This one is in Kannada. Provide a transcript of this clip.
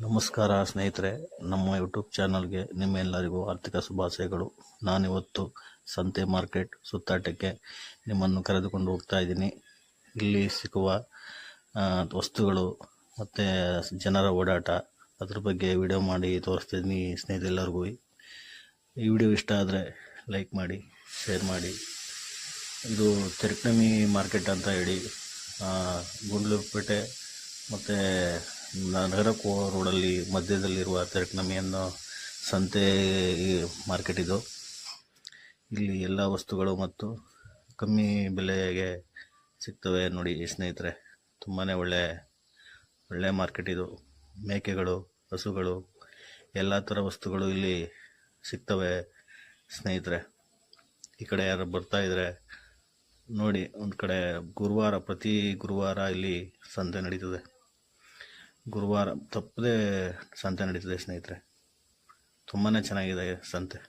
ನಮಸ್ಕಾರ ಸ್ನೇಹಿತರೆ, ನಮ್ಮ ಯೂಟ್ಯೂಬ್ ಚಾನಲ್ಗೆ ನಿಮ್ಮೆಲ್ಲರಿಗೂ ಆರ್ಥಿಕ ಶುಭಾಶಯಗಳು. ನಾನಿವತ್ತು ಸಂತೆ ಮಾರ್ಕೆಟ್ ಸುತ್ತಾಟಕ್ಕೆ ನಿಮ್ಮನ್ನು ಕರೆದುಕೊಂಡು ಹೋಗ್ತಾ ಇದ್ದೀನಿ. ಇಲ್ಲಿ ಸಿಗುವ ವಸ್ತುಗಳು ಮತ್ತು ಜನರ ಓಡಾಟ ಅದ್ರ ಬಗ್ಗೆ ವಿಡಿಯೋ ಮಾಡಿ ತೋರಿಸ್ತಿದ್ದೀನಿ ಸ್ನೇಹಿತರೆಲ್ಲರಿಗೂ. ಈ ವಿಡಿಯೋ ಇಷ್ಟ ಆದರೆ ಲೈಕ್ ಮಾಡಿ, ಶೇರ್ ಮಾಡಿ. ಇದು ತೆರಕನಮಿ ಮಾರ್ಕೆಟ್ ಅಂತ ಹೇಳಿ ಗುಂಡ್ಲುಪೇಟೆ ಮತ್ತು ನಗರಕ್ಕೋ ರೋಡಲ್ಲಿ ಮಧ್ಯದಲ್ಲಿರುವ ತೆರಕನಮಿ ಅನ್ನೋ ಸಂತೆ ಮಾರ್ಕೆಟ್ ಇದು. ಇಲ್ಲಿ ಎಲ್ಲ ವಸ್ತುಗಳು ಮತ್ತು ಕಮ್ಮಿ ಬೆಲೆಗೆ ಸಿಗ್ತವೆ ನೋಡಿ ಸ್ನೇಹಿತರೆ. ತುಂಬಾ ಒಳ್ಳೆ ಮಾರ್ಕೆಟ್ ಇದು. ಮೇಕೆಗಳು, ಹಸುಗಳು, ಎಲ್ಲ ಥರ ವಸ್ತುಗಳು ಇಲ್ಲಿ ಸಿಗ್ತವೆ ಸ್ನೇಹಿತರೆ. ಈ ಕಡೆ ಯಾರು ಬರ್ತಾ ಇದ್ರೆ ನೋಡಿ, ಒಂದು ಕಡೆ ಪ್ರತಿ ಗುರುವಾರ ಇಲ್ಲಿ ಸಂತೆ ನಡೀತದೆ. ಗುರುವಾರ ತಪ್ಪದೆ ಸಂತೆ ನಡೀತದೆ ಸ್ನೇಹಿತರೆ. ತುಂಬಾ ಚೆನ್ನಾಗಿದೆ ಸಂತೆ.